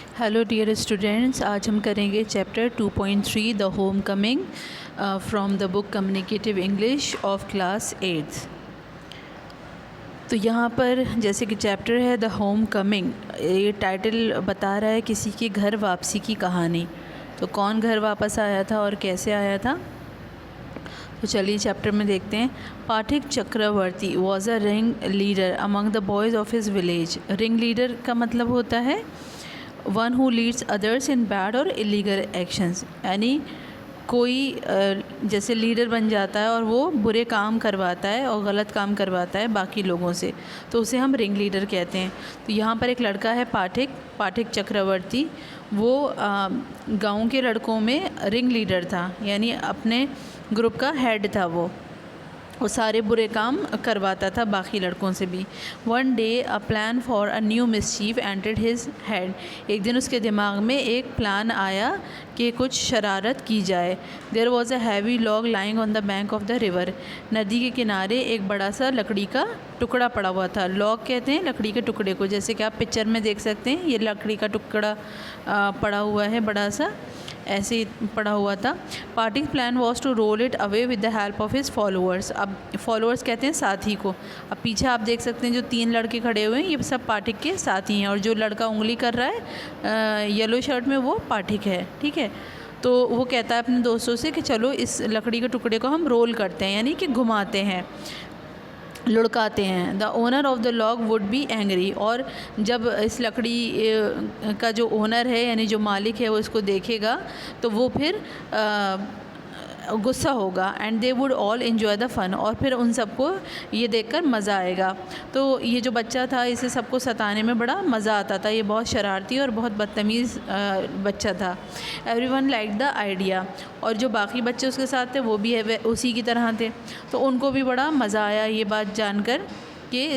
Hello dear students, आज हम करेंगे chapter 2.3 the home coming from the book communicative English of class 8th। तो यहाँ पर जैसे कि चैप्टर है द होम कमिंग, ये टाइटल बता रहा है किसी के घर वापसी की कहानी। तो कौन घर वापस आया था और कैसे आया था, तो चलिए चैप्टर में देखते हैं। Phatik Chakravarti was a ring leader among the boys of his village. Ring leader का मतलब होता है one who leads others in bad or illegal actions, यानी कोई जैसे लीडर बन जाता है और वो बुरे काम करवाता है और गलत काम करवाता है बाकी लोगों से, तो उसे हम रिंग लीडर कहते हैं। तो यहाँ पर एक लड़का है पाठिक चक्रवर्ती, वो गांव के लड़कों में रिंग लीडर था, यानी अपने ग्रुप का हेड था। वो सारे बुरे काम करवाता था बाकी लड़कों से भी। One day a plan for a new mischief entered his head. एक दिन उसके दिमाग में एक प्लान आया कि कुछ शरारत की जाए। There was a heavy log lying on the bank of the river. नदी के किनारे एक बड़ा सा लकड़ी का टुकड़ा पड़ा हुआ था। लॉग कहते हैं लकड़ी के टुकड़े को, जैसे कि आप पिक्चर में देख सकते हैं, ये लकड़ी का टुकड़ा पड़ा हुआ है, बड़ा सा ऐसे ही पड़ा हुआ था। Phatik plan was to roll it away with the help of his followers. अब फॉलोअर्स कहते हैं साथी को। अब पीछे आप देख सकते हैं जो 3 लड़के खड़े हुए हैं, ये सब पार्टिक के साथी हैं, और जो लड़का उंगली कर रहा है येलो शर्ट में, वो पार्टिक है। ठीक है, तो वो कहता है अपने दोस्तों से कि चलो इस लकड़ी के टुकड़े को हम रोल करते हैं, यानी कि घुमाते हैं, लुढ़काते हैं। The owner of the log would be angry. और जब इस लकड़ी का जो ओनर है, यानी जो मालिक है, वो इसको देखेगा तो वो फिर गुस्सा होगा। And they would all enjoy the fun. और फिर उन सबको ये देखकर मज़ा आएगा। तो ये जो बच्चा था, इसे सबको सताने में बड़ा मज़ा आता था। ये बहुत शरारती और बहुत बदतमीज़ बच्चा था। Everyone like the idea. और जो बाकी बच्चे उसके साथ थे वो भी है उसी की तरह थे, तो उनको भी बड़ा मज़ा आया ये बात जानकर कि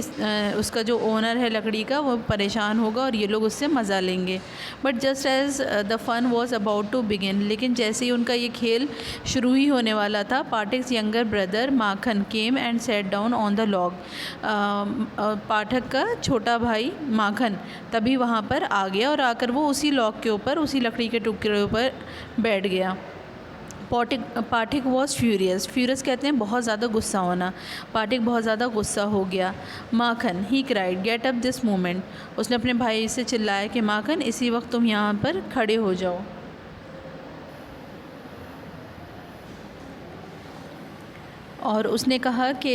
उसका जो ओनर है लकड़ी का, वो परेशान होगा और ये लोग उससे मज़ा लेंगे। But just as the fun was about to begin, लेकिन जैसे ही उनका ये खेल शुरू ही होने वाला था, Phatik's younger brother Makhan came and sat down on the log. Phatik का छोटा भाई माखन तभी वहाँ पर आ गया और आकर वो उसी लॉग के ऊपर, उसी लकड़ी के टुकड़े ऊपर बैठ गया। पाठिक वॉज फ्यूरियस कहते हैं बहुत ज़्यादा गुस्सा होना। पाठिक बहुत ज़्यादा गुस्सा हो गया। Makhan he cried get up this moment. उसने अपने भाई से चिल्लाया कि माखन, इसी वक्त तुम यहाँ पर खड़े हो जाओ। और उसने कहा कि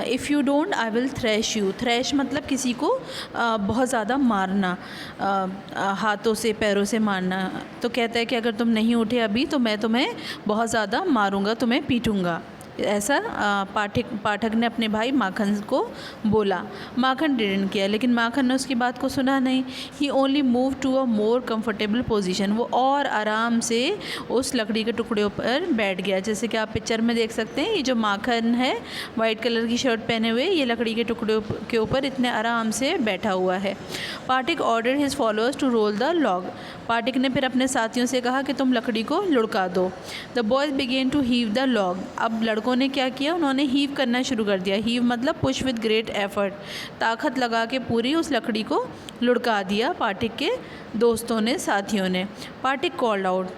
if you don't I will trash you. Trash मतलब किसी को बहुत ज़्यादा मारना, हाथों से पैरों से मारना। तो कहता है कि अगर तुम नहीं उठे अभी तो मैं तुम्हें बहुत ज़्यादा मारूंगा, तुम्हें पीटूंगा। ऐसा पाठक ने अपने भाई माखन को बोला। माखन डिडंट किया, लेकिन माखन ने उसकी बात को सुना नहीं। He only move to a more comfortable position. वो और आराम से उस लकड़ी के टुकड़े पर बैठ गया। जैसे कि आप पिक्चर में देख सकते हैं, ये जो माखन है वाइट कलर की शर्ट पहने हुए, ये लकड़ी के टुकड़े के ऊपर इतने आराम से बैठा हुआ है। Phatik order his followers to roll the log. Phatik ने फिर अपने साथियों से कहा कि तुम लकड़ी को लुढ़का दो। The boys began to heave the log. अब लड़कों ने क्या किया, उन्होंने हीव करना शुरू कर दिया। हीव मतलब पुश विद ग्रेट एफर्ट, ताकत लगा के पूरी उस लकड़ी को लुढ़का दिया पाठिक के दोस्तों ने, साथियों ने। पाठिक कॉल्ड आउट।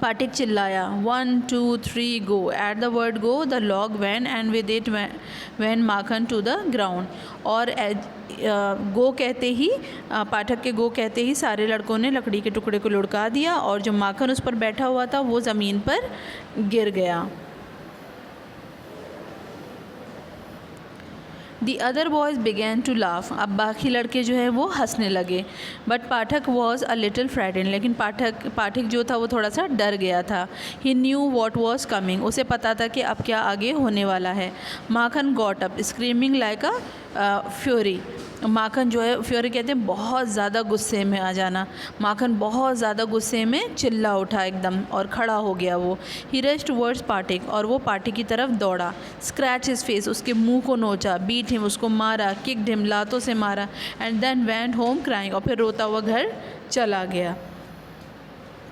पाठिक चिल्लाया 1 2 3 go. At the word go the log went and with it went Makhan to the ground. और गो कहते ही, पाठक के गो कहते ही सारे लड़कों ने लकड़ी के टुकड़े को लुढ़का दिया, और जो माखन उस पर बैठा हुआ था वो ज़मीन पर गिर गया। The other boys began to laugh. अब बाकी लड़के जो है वो हंसने लगे। But Pathak was a little frightened. लेकिन पाठक जो था वो थोड़ा सा डर गया था। ही न्यू वॉट वॉज कमिंग। उसे पता था कि अब क्या आगे होने वाला है। Makhan got up screaming like a fury. Makhan जो है, फ्यूरी कहते हैं बहुत ज़्यादा गुस्से में आ जाना। माखन बहुत ज़्यादा गुस्से में चिल्ला उठा एकदम, और खड़ा हो गया वो। ही रश टुवर्ड्स पाठिक। और वो पाठिक की तरफ दौड़ा। Scratch his face. उसके मुंह को नोचा। बीट हिम, उसको मारा। किक्ड हिम, लातों से मारा। And then went home crying. और फिर रोता हुआ घर चला गया।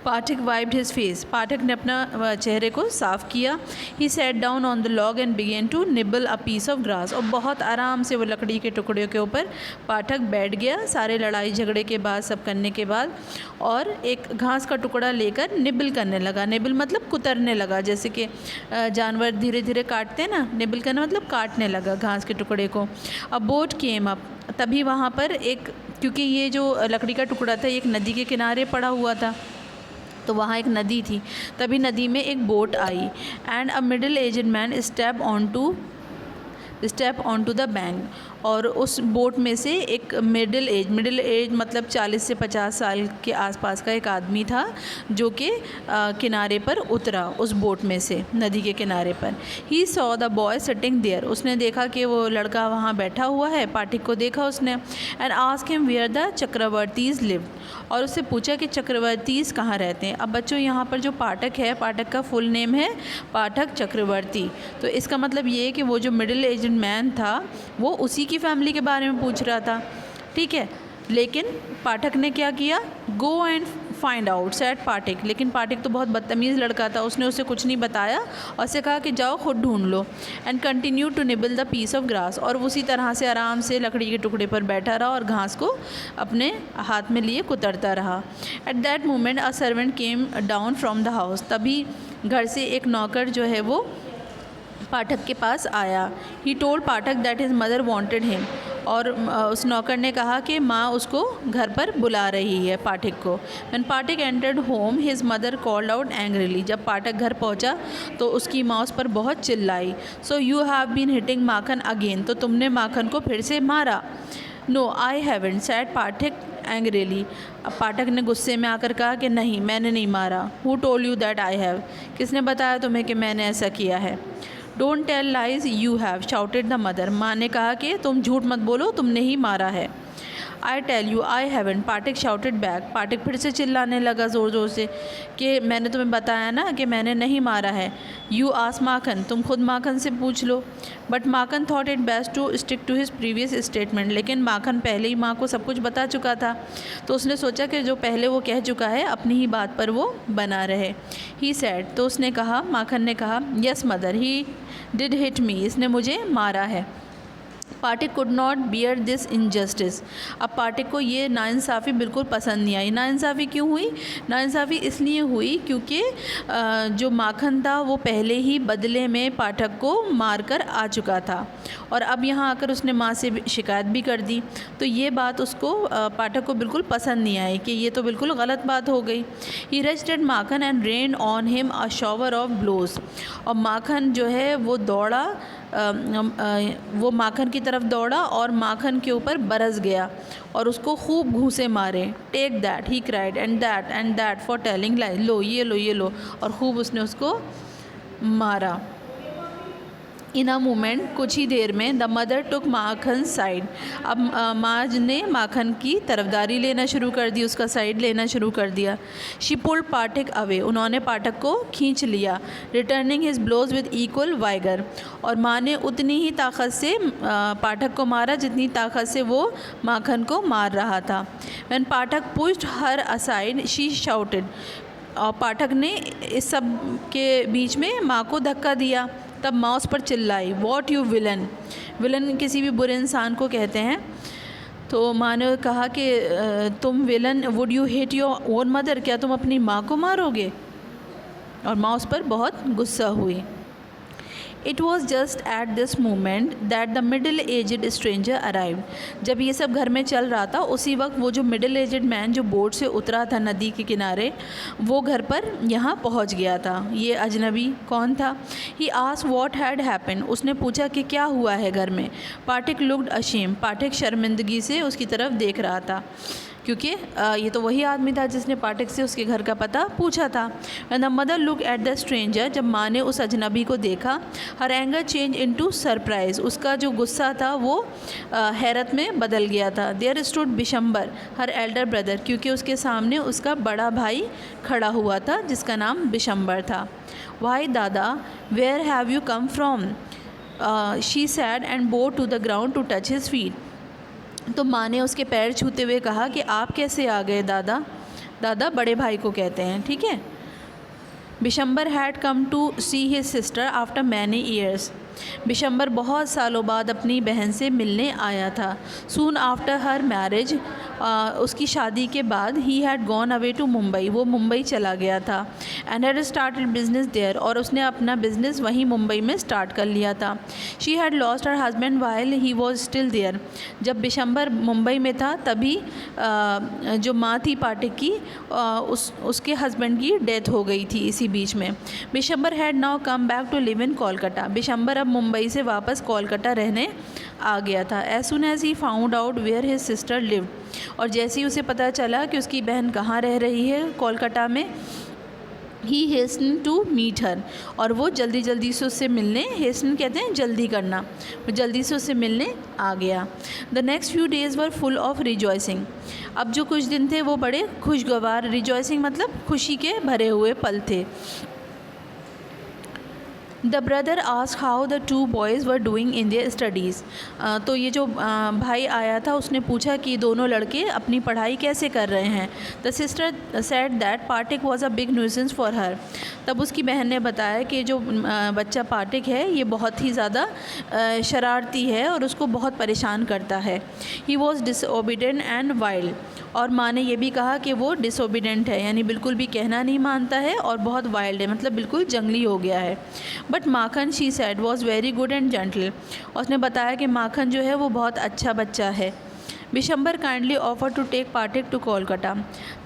Pathak wiped his face, Pathak ने अपना चेहरे को साफ़ किया। He sat down on the log and began to nibble a piece of grass, और बहुत आराम से वो लकड़ी के टुकड़े के ऊपर पाठक बैठ गया, सारे लड़ाई झगड़े के बाद, सब करने के बाद, और एक घास का टुकड़ा लेकर निबल करने लगा। निबल मतलब कुतरने लगा, जैसे कि जानवर धीरे धीरे काटते हैं ना, निबल करना मतलब काटने लगा घास के टुकड़े को। अ बोट केम अप, तभी वहाँ पर एक, क्योंकि ये जो लकड़ी का टुकड़ा था एक नदी के किनारे पड़ा हुआ था, तो वहाँ एक नदी थी, तभी नदी में एक बोट आई। And a middle aged man step on to the bank, और उस बोट में से एक मिडिल एज मतलब 40 से 50 साल के आसपास का एक आदमी था, जो कि किनारे पर उतरा उस बोट में से, नदी के किनारे पर। He saw the boy sitting there, उसने देखा कि वो लड़का वहाँ बैठा हुआ है, पाठक को देखा उसने। And ask him where the Chakravartis live, और उससे पूछा कि चक्रवर्तीज़ कहाँ रहते हैं। अब बच्चों यहाँ पर जो पाठक है, पाठक का फुल नेम है पाठक चक्रवर्ती, तो इसका मतलब ये है कि वो जो मिडिल एजड मैन था वो उसी की फैमिली के बारे में पूछ रहा था, ठीक है। लेकिन पाठक ने क्या किया, go and find out said Phatik, लेकिन पाठक तो बहुत बदतमीज़ लड़का था, उसने उसे कुछ नहीं बताया और उसे कहा कि जाओ खुद ढूंढ लो। And continue to nibble the piece of grass, और उसी तरह से आराम से लकड़ी के टुकड़े पर बैठा रहा और घास को अपने हाथ में लिए कुतरता रहा। At that moment a servant came down from the house, तभी घर से एक नौकर जो है वो पाठक के पास आया। He told Pathak that his mother wanted him, और उस नौकर ने कहा कि माँ उसको घर पर बुला रही है पाठक को। When Pathak entered home his mother called out angrily, जब पाठक घर पहुँचा तो उसकी माँ उस पर बहुत चिल्लाई। So you have been hitting Makhan again, तो तुमने माखन को फिर से मारा। No I haven't said Pathak angrily, अब पाठक ने गुस्से में आकर कहा कि नहीं, मैंने नहीं मारा। Who told you that I have, किसने बताया तुम्हें कि मैंने ऐसा किया है। Don't tell lies you have shouted the mother, माँ ने कहा कि तुम झूठ मत बोलो, तुमने ही मारा है। I tell you I haven't, Phatik shouted back, Phatik फिर से चिल्लाने लगा ज़ोर ज़ोर से कि मैंने तुम्हें बताया ना कि मैंने नहीं मारा है। यू आस्क माखन, तुम खुद माखन से पूछ लो। But Makhan thought it best to stick to his previous statement, लेकिन माखन पहले ही माँ को सब कुछ बता चुका था, तो उसने सोचा कि जो पहले वो कह चुका है अपनी ही बात पर वो बना रहे। ही सैड, तो उसने कहा, माखन ने कहा, yes mother he did hit me, इसने मुझे मारा है। Phatik could not bear this injustice, अब पाठक को ये नाइंसाफ़ी बिल्कुल पसंद नहीं आई। नाइंसाफ़ी क्यों हुई? नाइंसाफ़ी इसलिए हुई क्योंकि जो माखन था वो पहले ही बदले में पाठक को मारकर आ चुका था, और अब यहाँ आकर उसने माँ से शिकायत भी कर दी, तो ये बात उसको पाठक को बिल्कुल पसंद नहीं आई कि ये तो बिल्कुल गलत बात हो गई। He rushed at Makhan and rained on him a shower of blows, और माखन जो है वो दौड़ा, वो माखन की तरफ दौड़ा और माखन के ऊपर बरस गया और उसको खूब घूंसे मारे। Take that he cried and that for telling lies, लो ये लो ये लो, और खूब उसने उसको मारा। इन अ मोमेंट, कुछ ही देर में, the mother took Makhan side, अब माँ ने माखन की तरफदारी लेना शुरू कर दी, उसका साइड लेना शुरू कर दिया। शी पुल्ड पाठक अवे, उन्होंने पाठक को खींच लिया। Returning his blows with equal vigour, और माँ ने उतनी ही ताकत से पाठक को मारा जितनी ताकत से वो माखन को मार रहा था। When Pathak pushed her aside she shouted, और पाठक ने इस सब के बीच में माँ को धक्का दिया, तब माँ उस पर चिल्लाई, वॉट यू विलन, विलन किसी भी बुरे इंसान को कहते हैं। तो माँ ने कहा कि तुम villain, would you hit your own mother, क्या तुम अपनी माँ को मारोगे? और माँ उस पर बहुत गुस्सा हुई। It was just at this moment that the middle aged stranger arrived, जब ये सब घर में चल रहा था उसी वक्त वो जो मिडिल एजड मैन जो बोट से उतरा था नदी के किनारे, वो घर पर यहाँ पहुँच गया था। ये अजनबी कौन था? He asked what had happened, उसने पूछा कि क्या हुआ है घर में। पाठक लुक्ड अशेम, पाठक शर्मिंदगी से उसकी तरफ देख रहा था, क्योंकि ये तो वही आदमी था जिसने पाठक से उसके घर का पता पूछा था। When the mother look at the stranger, जब माँ ने उस अजनबी को देखा, हर एंगर चेंज इनटू सरप्राइज, उसका जो गुस्सा था वो हैरत में बदल गया था। There stood Bishambar her elder brother, क्योंकि उसके सामने उसका बड़ा भाई खड़ा हुआ था जिसका नाम बिशंबर था। Why dada, where have you come from, she said and bow to the ground to touch his feet, तो माँ ने उसके पैर छूते हुए कहा कि आप कैसे आ गए दादा? दादा बड़े भाई को कहते हैं, ठीक है। Bishambar had come to see his sister after many years. Bishambar बहुत सालों बाद अपनी बहन से मिलने आया था। सून आफ्टर हर मैरिज, उसकी शादी के बाद, he had gone away to Mumbai, वो मुंबई चला गया था। And had started business there, और उसने अपना बिजनेस वहीं मुंबई में स्टार्ट कर लिया था। She had lost her husband while he was still there, जब बिशंबर मुंबई में था तभी जो माँ थी पाठक की, उसके हस्बैंड की डेथ हो गई थी इसी बीच में। Bishambar had now come back to live in Kolkata, Bishambar Mumbai से वापस कोलकाता रहने आ गया था। As soon as he found out where his sister lived, और जैसे ही उसे पता चला कि उसकी बहन कहाँ रह रही है कोलकाता में, ही हेस्टन टू मीट हर, और वो जल्दी जल्दी से उससे मिलने, हेस्टन कहते हैं जल्दी करना, वो जल्दी से उससे मिलने आ गया। The next few days were full of rejoicing, अब जो कुछ दिन थे वो बड़े खुशगवार, रिजॉइसिंग मतलब खुशी के भरे हुए पल थे। The brother ask how the two boys were doing in their studies, तो ये जो भाई आया था उसने पूछा कि दोनों लड़के अपनी पढ़ाई कैसे कर रहे हैं। The sister said that Pathak was a big nuisance for her, तब उसकी बहन ने बताया कि जो बच्चा पाठक है ये बहुत ही ज़्यादा शरारती है और उसको बहुत परेशान करता है। ही वॉज डिसओबीडेंट एंड वाइल्ड, और माँ ने ये भी कहा कि वो डिसओबीडेंट है, यानी बिल्कुल भी कहना नहीं मानता है, और बहुत वाइल्ड है, मतलब बिल्कुल जंगली हो गया है। But Makhan, she said, was very good and gentle, उसने बताया कि माखन जो है वो बहुत अच्छा बच्चा है। Bishambar kindly offer to take Pathak to Kolkata,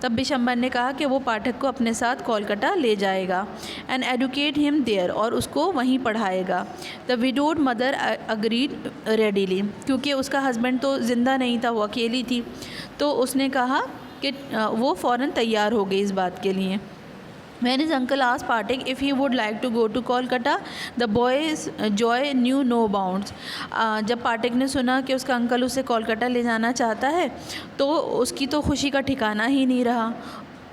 तब बिशंबर ने कहा कि वो पाठक को अपने साथ कोलकाता ले जाएगा। एंड एडुकेट हिम देयर, और उसको वहीं पढ़ाएगा। The widowed mother agreed readily, क्योंकि उसका हस्बैंड तो ज़िंदा नहीं था, वो अकेली थी, तो उसने कहा कि वो फ़ौरन तैयार हो गई इस बात के लिए। When his uncle asked Pathak if he would like to go to Kolkata, the boy's joy knew no bounds. जब पाठक ने सुना कि उसका अंकल उसे कोलकाता ले जाना चाहता है तो उसकी तो खुशी का ठिकाना ही नहीं रहा।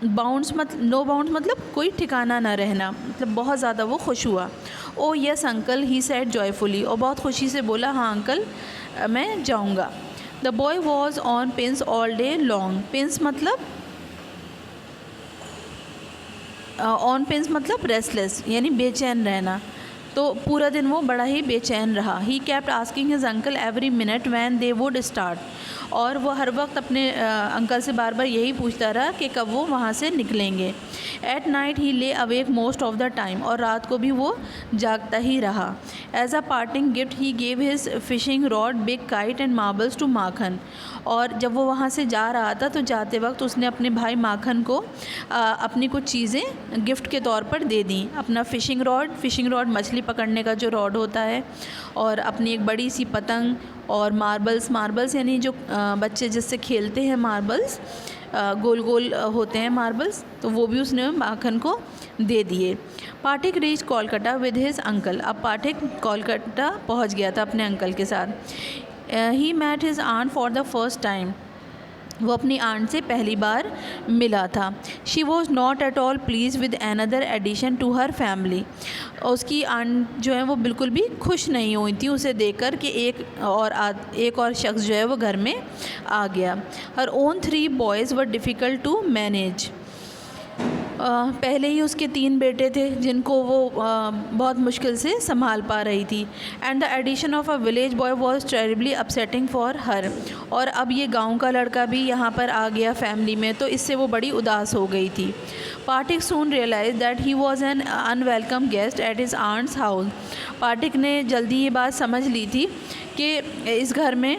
नो बाउंड्स मतलब कोई ठिकाना ना रहना, मतलब बहुत ज़्यादा वो खुश हुआ। ओ yes uncle, he said joyfully, और बहुत खुशी से बोला हाँ अंकल मैं जाऊँगा। The boy was on pins all day long, pins मतलब ऑन पेंस मतलब रेस्टलेस, यानी बेचैन रहना, तो पूरा दिन वो बड़ा ही बेचैन रहा। He kept asking his uncle every minute when they would start, और वो हर वक्त अपने अंकल से बार बार यही पूछता रहा कि कब वो वहाँ से निकलेंगे। Eight night he lay awake most of the time, और रात को भी वो जागता ही रहा। As a parting gift he gave his fishing rod, big kite and marbles to Makhan, और जब वो वहाँ से जा रहा था तो जाते वक्त उसने अपने भाई माखन को अपनी कुछ चीज़ें गिफ्ट के तौर पर दे दी। अपना फ़िशिंग रॉड मछली पकड़ने का जो रॉड होता है, और अपनी एक बड़ी सी पतंग, और मार्बल्स यानी जो बच्चे जिससे खेलते हैं मार्बल्स, गोल गोल होते हैं मार्बल्स, तो वो भी उसने माखन को दे दिए। Phatik reach Kolkata with his uncle, अब पाठक कोलकाता पहुंच गया था अपने अंकल के साथ। He met his aunt for the first time, वो अपनी आंट से पहली बार मिला था। She was not at all please with another addition to her family, उसकी आंट जो है वो बिल्कुल भी खुश नहीं हुई थी उसे देखकर कि एक और शख्स जो है वो घर में आ गया। Her own 3 boys were difficult to manage, पहले ही उसके 3 बेटे थे जिनको वो बहुत मुश्किल से संभाल पा रही थी। And the addition of a village boy was terribly upsetting for her, और अब ये गांव का लड़का भी यहाँ पर आ गया फैमिली में, तो इससे वो बड़ी उदास हो गई थी। Phatik soon realise that he was an unwelcome guest at his aunt's house, Phatik ने जल्दी ये बात समझ ली थी कि इस घर में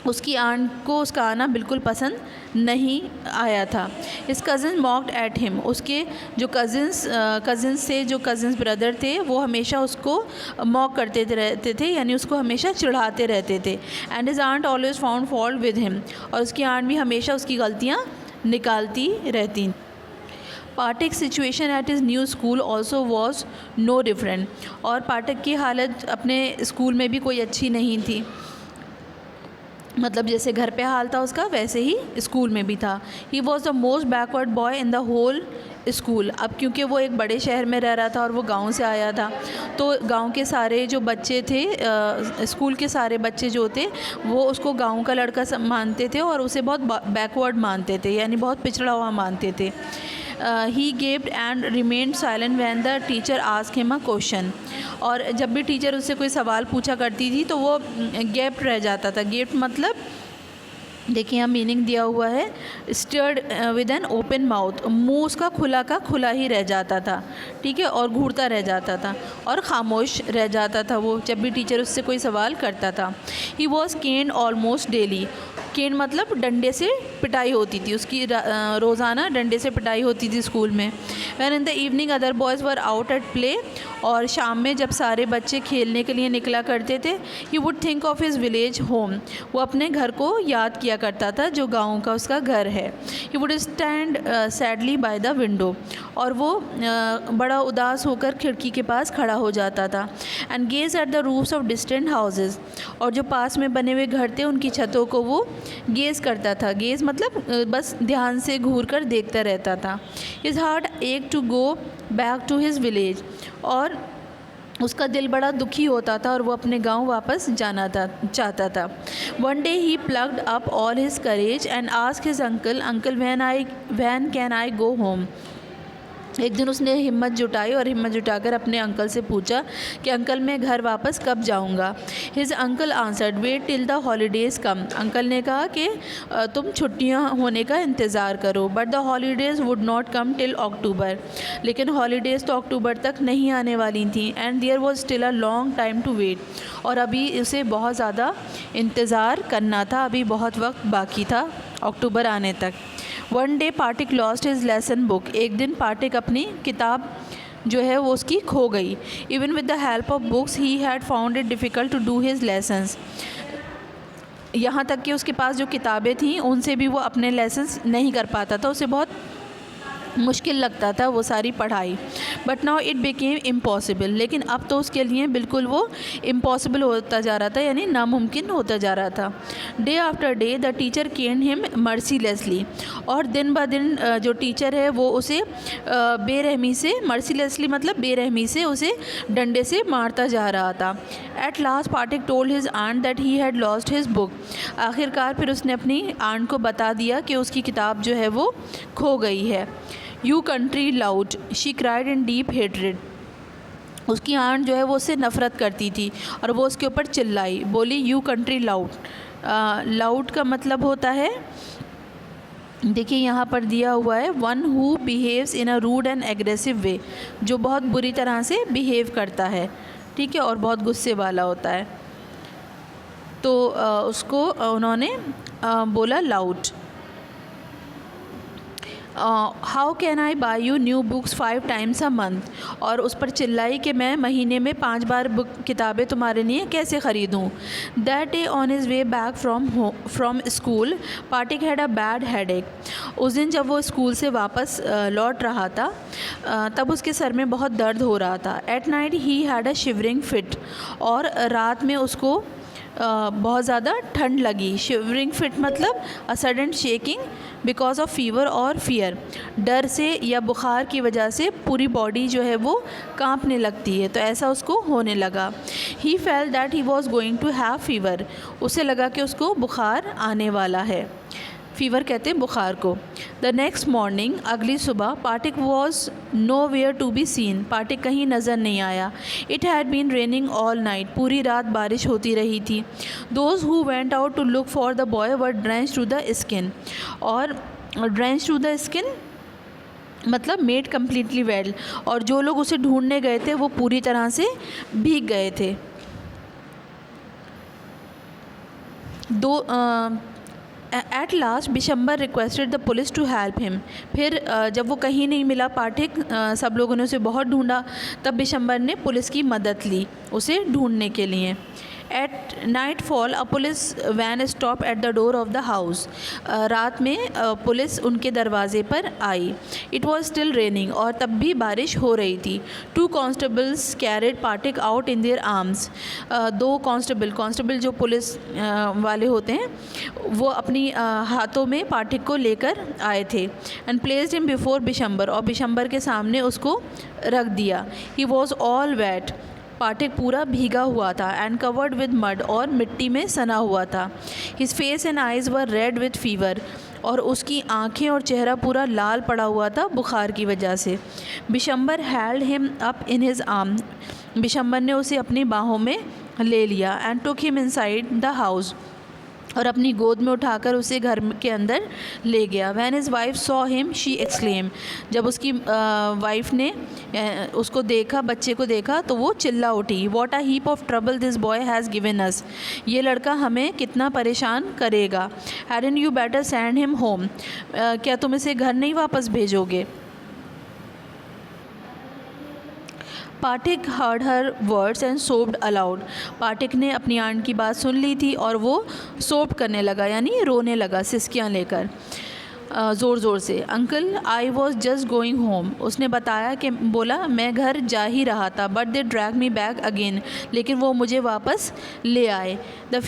उसकी आंट को उसका आना बिल्कुल पसंद नहीं आया था। इस कज़न मॉक्ड एट हिम, उसके जो कज़न्स थे, जो कज़न्स ब्रदर थे, वो हमेशा उसको मॉक करते रहते थे, यानी उसको हमेशा चिढ़ाते रहते थे। And his aunt always found fault with him, और उसकी आंट भी हमेशा उसकी गलतियाँ निकालती रहती। Phatik situation at his new school also was no different, और पाठक की हालत अपने स्कूल में भी कोई अच्छी नहीं थी। मतलब जैसे घर पे हाल था उसका वैसे ही स्कूल में भी था। He was the most backward boy in the whole school. अब क्योंकि वो एक बड़े शहर में रह रहा था और वो गांव से आया था, तो गांव के सारे जो बच्चे थे, स्कूल के सारे बच्चे जो थे वो उसको गांव का लड़का मानते थे और उसे बहुत बैकवर्ड मानते थे, यानी बहुत पिछड़ा हुआ मानते थे। He gaped and remained silent when the teacher asked him a question. और जब भी टीचर उससे कोई सवाल पूछा करती थी तो वो गेप्ड रह जाता था। गेप्ड मतलब देखिए यहाँ मीनिंग दिया हुआ है, stared with an open mouth, मुंह उसका खुला का खुला ही रह जाता था, ठीक है, और घूरता रह जाता था और खामोश रह जाता था वो जब भी टीचर उससे कोई सवाल करता था। He was caned almost daily. Cane मतलब डंडे से पिटाई होती थी उसकी, रोज़ाना डंडे से पिटाई होती थी स्कूल में। Van in the evening other boys were out at play, और शाम में जब सारे बच्चे खेलने के लिए निकला करते थे, he would think of his village home, वो अपने घर को याद किया करता था जो गाँव का उसका घर है। He would stand sadly by the window, और वो बड़ा उदास होकर खिड़की के पास खड़ा हो जाता था। And gauge at the roofs of distant houses, और जो पास में बने हुए घर थे उनकी छतों को वो गेज़ करता था। गेज़ मतलब बस ध्यान से घूर कर देखता रहता था। हिज हार्ट एक to go back to his village, और उसका दिल बड़ा दुखी होता था और वो अपने गांव वापस जाना चाहता था। One day he plucked up all his courage and asked his uncle when can I go home. एक दिन उसने हिम्मत जुटाई और हिम्मत जुटाकर अपने अंकल से पूछा कि अंकल मैं घर वापस कब जाऊंगा। His uncle answered wait till the holidays come. अंकल ने कहा कि तुम छुट्टियां होने का इंतज़ार करो। But the holidays would not come till October, लेकिन हॉलीडेज़ तो अक्टूबर तक नहीं आने वाली थी। And there was still a long time to wait, और अभी उसे बहुत ज़्यादा इंतज़ार करना था, अभी बहुत वक्त बाकी था अक्टूबर आने तक। One day Phatik lost his lesson book. एक दिन पार्टिक अपनी किताब जो है वो उसकी खो गई। Even with the help of books he had found it difficult to do his lessons. यहाँ तक कि उसके पास जो किताबें थीं उनसे भी वो अपने लेसन्स नहीं कर पाता था, उसे बहुत मुश्किल लगता था वो सारी पढ़ाई। But now it became impossible, लेकिन अब तो उसके लिए बिल्कुल वो इम्पॉसिबल होता जा रहा था, यानी नामुमकिन होता जा रहा था। Day after day the teacher caned him mercilessly, और दिन ब दिन जो टीचर है वो उसे बेरहमी से, मर्सीलेसली मतलब बेरहमी से उसे डंडे से मारता जा रहा था। At last Phatik told his aunt that he had lost his book. आखिरकार फिर उसने अपनी आंट को बता दिया कि उसकी किताब जो है वो खो गई है। You country loud, she cried in deep hatred. उसकी आंट जो है वो उससे नफ़रत करती थी और वो उसके ऊपर चिल्लाई, बोली यू कंट्री लाउड। लाउड का मतलब होता है, देखिए यहाँ पर दिया हुआ है, one who behaves in a rude and aggressive way, जो बहुत बुरी तरह से बिहेव करता है, ठीक है, और बहुत गुस्से वाला होता है। तो उसको उन्होंने बोला loud. How can I by you new books 5 times a month, और उस पर चिल्लाई कि मैं महीने में 5 बार किताबें तुम्हारे लिए कैसे ख़रीदूँ। That day on his way back from school Phatik had a bad headache. उस दिन जब वो स्कूल से वापस लौट रहा था तब उसके सर में बहुत दर्द हो रहा था। Eight night he had a shivering fit, और रात में उसको बहुत ज़्यादा ठंड लगी। शिवरिंग फिट मतलब a sudden shaking because of fever और फियर, डर से या बुखार की वजह से पूरी बॉडी जो है वो कांपने लगती है, तो ऐसा उसको होने लगा। He felt that he was going to have fever, उसे लगा कि उसको बुखार आने वाला है। फीवर कहते हैं बुखार को। द नेक्स्ट मॉर्निंग, अगली सुबह, Phatik was nowhere to be seen, Phatik कहीं नज़र नहीं आया। It had been raining all night, पूरी रात बारिश होती रही थी। Those who went out to look for the boy were drenched to the skin, और ड्रेंच्ड टू द स्किन मतलब मेड कम्प्लीटली वेल, और जो लोग उसे ढूंढने गए थे वो पूरी तरह से भीग गए थे। At last Bishambar requested the police to help him. फिर जब वो कहीं नहीं मिला पार्टिक, सब लोगों ने उसे बहुत ढूंढा, तब बिशंबर ने पुलिस की मदद ली उसे ढूंढने के लिए। At nightfall a police van stop at the door of the house. रात में पुलिस उनके दरवाजे पर आई। इट वॉज स्टिल रेनिंग, और तब भी बारिश हो रही थी। 2 constables carried Phatik out in their arms. 2 constable जो पुलिस वाले होते हैं वो अपनी हाथों में पाटिक को लेकर आए थे। And placed him before Bishambar, और बिशंबर के सामने उसको रख दिया। ही वॉज ऑल वेट, पाटिक पूरा भीगा हुआ था। एंड कवर्ड विद मड, और मिट्टी में सना हुआ था। His face and eyes were read with fever, और उसकी आंखें और चेहरा पूरा लाल पड़ा हुआ था बुखार की वजह से। Bishambar held him up in his arm, Bishambar ने उसे अपनी बाहों में ले लिया। And took him inside the house, और अपनी गोद में उठाकर उसे घर के अंदर ले गया। When his wife saw him she exclaim, जब उसकी वाइफ ने उसको देखा, बच्चे को देखा, तो वो चिल्ला उठी, what a heap of trouble this boy has given us, ये लड़का हमें कितना परेशान करेगा। Hadn't you better send him home, क्या तुम इसे घर नहीं वापस भेजोगे। Phatik heard her words and sobbed aloud, Phatik ने अपनी आंट की बात सुन ली थी और वो सोब करने लगा, यानी रोने लगा सिसकियाँ लेकर ज़ोर ज़ोर से। Uncle I was just going home, उसने बताया कि बोला मैं घर जा ही रहा था। But they drag me back again, लेकिन वो मुझे वापस ले आए। द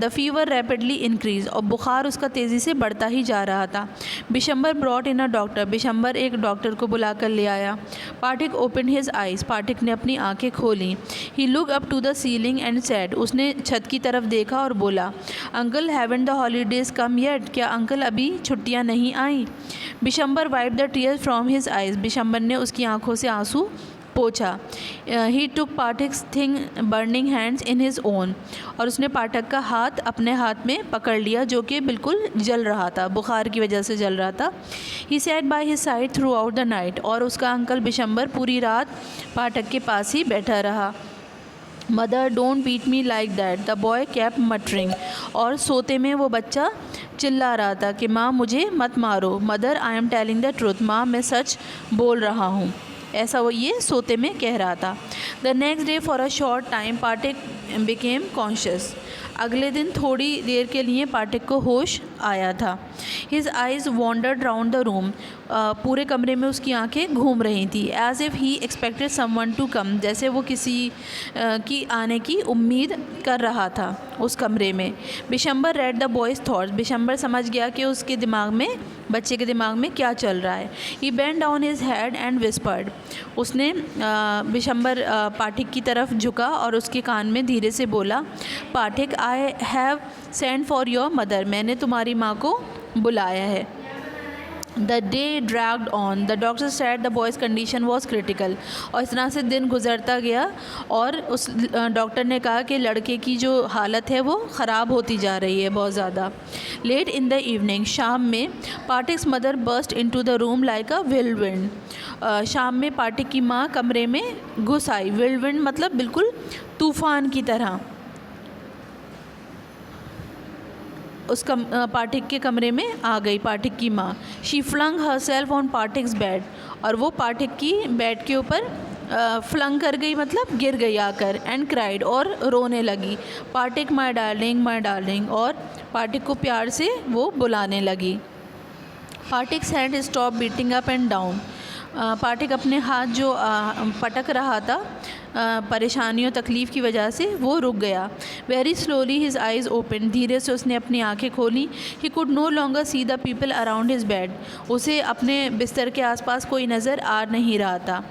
फीवर रैपिडली इंक्रीज, और बुखार उसका तेज़ी से बढ़ता ही जा रहा था। Bishamber brought in a doctor, Bishamber एक डॉक्टर को बुला कर ले आया। Phatik open his eyes, Phatik ने अपनी आंखें खोलीं। He look up to the ceiling and said, उसने छत की तरफ देखा और बोला, uncle haven't the holidays come yet, क्या अंकल अभी छुट्टियाँ नहीं आई। Bishamber wipe the tears from his eyes, Bishamber ने उसकी आंखों से आंसू पोंछा। He took पाटिक्स thing burning hands in his own, और उसने पाठक का हाथ अपने हाथ में पकड़ लिया जो कि बिल्कुल जल रहा था, बुखार की वजह से जल रहा था। He sat by his side through out the night, और उसका अंकल बिशंबर पूरी रात पाठक के पास ही बैठा रहा। Mother don't beat me like that, the boy kept muttering, और सोते में वो बच्चा चिल्ला रहा था कि माँ मुझे मत मारो। Mother I am telling the truth, माँ मैं सच बोल रहा हूँ, ऐसा वो ये सोते में कह रहा था। The next day for a short time Phatik became conscious, अगले दिन थोड़ी देर के लिए पाटिक को होश आया था। His eyes wandered round the room, पूरे कमरे में उसकी आंखें घूम रही थी। As if he expected someone to come, जैसे वो किसी की आने की उम्मीद कर रहा था उस कमरे में। Bishambar read the boys thoughts, Bishambar समझ गया कि उसके दिमाग में, बच्चे के दिमाग में क्या चल रहा है। He bend down his head and whispered, उसने बिशंबर पाटिक की तरफ झुका और उसके कान में धीरे से बोला, Phatik I have sent for your mother, मैंने तुम्हारी माँ को बुलाया है। The day dragged on, the doctor said the boy's condition was critical, और इस तरह से दिन गुजरता गया और उस डॉक्टर ने कहा कि लड़के की जो हालत है वो ख़राब होती जा रही है बहुत ज़्यादा। लेट इन द इवनिंग, शाम में Patik's mother burst into the room like a whirlwind, शाम में पाटिक की माँ कमरे में घुस आई। व्हिरलविंड मतलब बिल्कुल तूफ़ान की तरह। उस पाटिक के कमरे में आ गई पाटिक की माँ। She flung herself on Patik's bed, और वो पाटिक की बेड के ऊपर फ्लंग कर गई, मतलब गिर गई आकर। एंड क्राइड, और रोने लगी, पाटिक माय डार्लिंग, और पाटिक को प्यार से वो बुलाने लगी। Patik's hand stop beating up and down, Patik अपने हाथ जो पटक रहा था परेशानियों तकलीफ़ की वजह से, वो रुक गया। Very slowly his eyes open, धीरे से उसने अपनी आंखें खोली। He could no longer see the people around his bed, उसे अपने बिस्तर के आसपास कोई नज़र आ नहीं रहा था।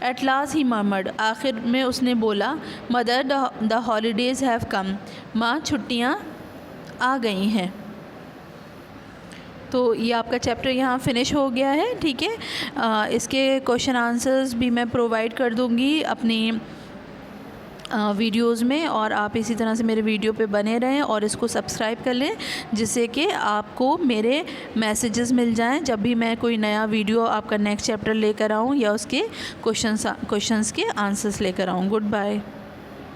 एट लास्ट ही मर्मर्ड, आखिर में उसने बोला, mother the holidays have come, माँ छुट्टियाँ आ गई हैं। तो ये आपका चैप्टर यहाँ फिनिश हो गया है, ठीक है। इसके क्वेश्चन आंसर्स भी मैं प्रोवाइड कर दूँगी अपनी वीडियोस में, और आप इसी तरह से मेरे वीडियो पे बने रहें और इसको सब्सक्राइब कर लें, जिससे कि आपको मेरे मैसेजेस मिल जाएं जब भी मैं कोई नया वीडियो आपका नेक्स्ट चैप्टर लेकर आऊँ या उसके क्वेश्चंस के आंसर्स लेकर आऊँ। Good bye.